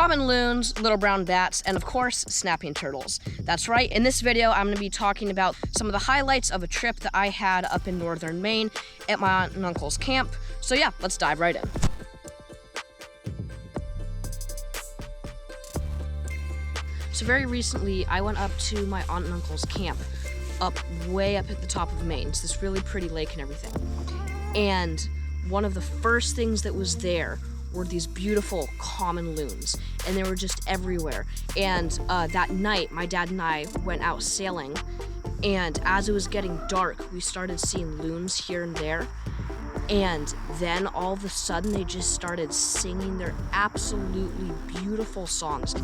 common loons, little brown bats, and of course, snapping turtles. That's right, in this video, I'm gonna be talking about some of the highlights of a trip that I had up in northern Maine at my aunt and uncle's camp. So yeah, let's dive right in. So very recently, I went up to my aunt and uncle's camp, way up at the top of Maine. It's this really pretty lake and everything. And one of the first things that was there were these beautiful common loons, and they were just everywhere. And that night, my dad and I went out sailing, and as it was getting dark, we started seeing loons here and there. And then all of a sudden, they just started singing their absolutely beautiful songs.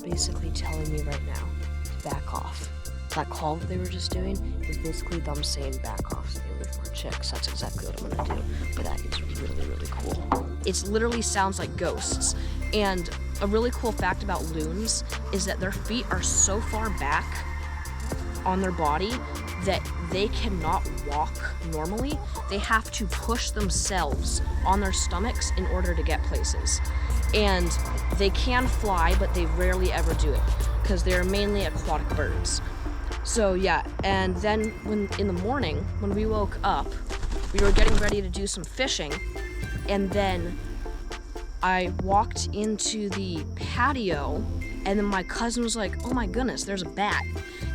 Basically telling me right now to back off. That call that they were just doing is basically them saying back off, stay away from our chicks. That's exactly what I'm gonna do, but that is really, really cool. It literally sounds like ghosts. And a really cool fact about loons is that their feet are so far back on their body that they cannot walk normally. They have to push themselves on their stomachs in order to get places. And they can fly, but they rarely ever do it because they're mainly aquatic birds. So yeah, and then in the morning, when we woke up, we were getting ready to do some fishing, and then I walked into the patio, and then my cousin was like, oh my goodness, there's a bat.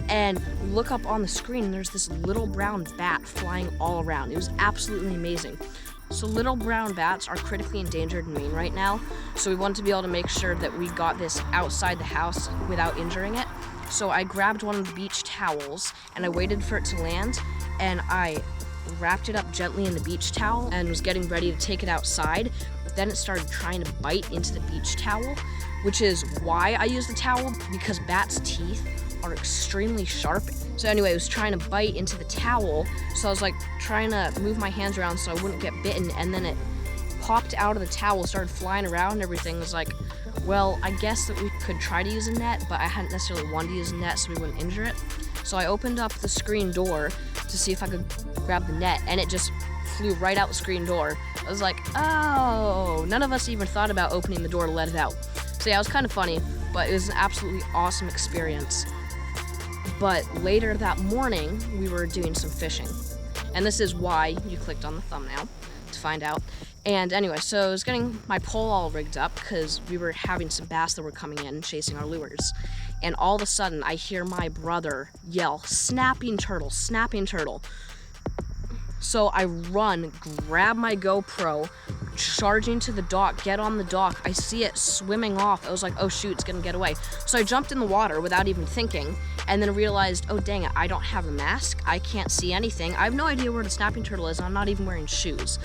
And look up on the screen, and there's this little brown bat flying all around. It was absolutely amazing. So little brown bats are critically endangered in Maine right now, so we wanted to be able to make sure that we got this outside the house without injuring it. So I grabbed one of the beach towels, and I waited for it to land, and I wrapped it up gently in the beach towel and was getting ready to take it outside. Then it started trying to bite into the beach towel, which is why I use the towel, because bats' teeth are extremely sharp. So anyway, it was trying to bite into the towel, so I was like trying to move my hands around so I wouldn't get bitten, and then it popped out of the towel, started flying around and everything. I was like, well, I guess that we could try to use a net, but I hadn't necessarily wanted to use a net so we wouldn't injure it. So I opened up the screen door to see if I could grab the net, and it just flew right out the screen door. I was like, oh, none of us even thought about opening the door to let it out. So yeah, it was kind of funny, but it was an absolutely awesome experience. But later that morning, we were doing some fishing. And this is why you clicked on the thumbnail, to find out. And anyway, so I was getting my pole all rigged up because we were having some bass that were coming in and chasing our lures. And all of a sudden, I hear my brother yell, snapping turtle, snapping turtle. So I run, grab my GoPro, charging to the dock, get on the dock. I see it swimming off. I was like, oh shoot, it's gonna get away. So I jumped in the water without even thinking, and then realized, oh dang it, I don't have a mask. I can't see anything. I have no idea where the snapping turtle is, and I'm not even wearing shoes.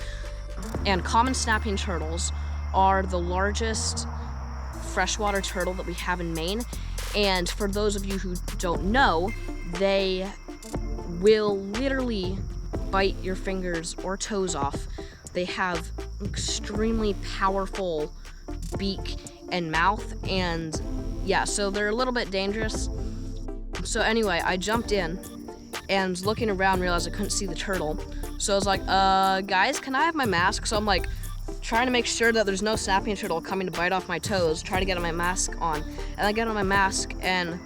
And common snapping turtles are the largest freshwater turtle that we have in Maine. And for those of you who don't know, they will literally bite your fingers or toes off. They have extremely powerful beak and mouth, and yeah, so they're a little bit dangerous. So anyway, I jumped in and was looking around, realized I couldn't see the turtle. So I was like, guys, can I have my mask? So I'm like trying to make sure that there's no snapping turtle coming to bite off my toes, try to get my mask on. And I get on my mask and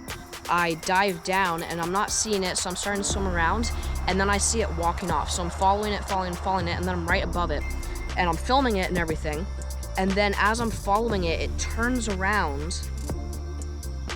I dive down, and I'm not seeing it, so I'm starting to swim around, and then I see it walking off. So I'm following it, and then I'm right above it, and I'm filming it and everything. And then as I'm following it, it turns around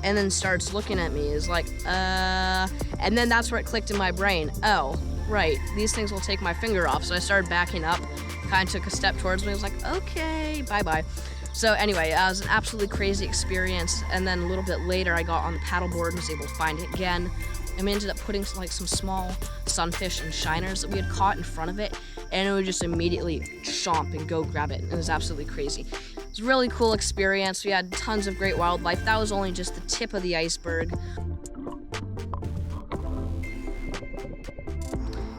and then starts looking at me. It's like, and then that's where it clicked in my brain. Oh, right, these things will take my finger off. So I started backing up, kind of took a step towards me. I was like, okay, bye-bye. So anyway, it was an absolutely crazy experience, and then a little bit later I got on the paddleboard and was able to find it again. And we ended up putting some small sunfish and shiners that we had caught in front of it, and it would just immediately chomp and go grab it. It was absolutely crazy. It was a really cool experience. We had tons of great wildlife. That was only just the tip of the iceberg.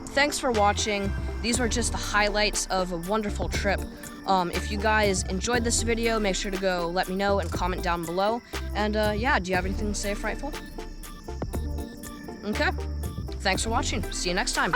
Thanks for watching. these were just the highlights of a wonderful trip. If you guys enjoyed this video, make sure to go let me know and comment down below. And yeah, do you have anything to say, Frightful? Okay. Thanks for watching. See you next time.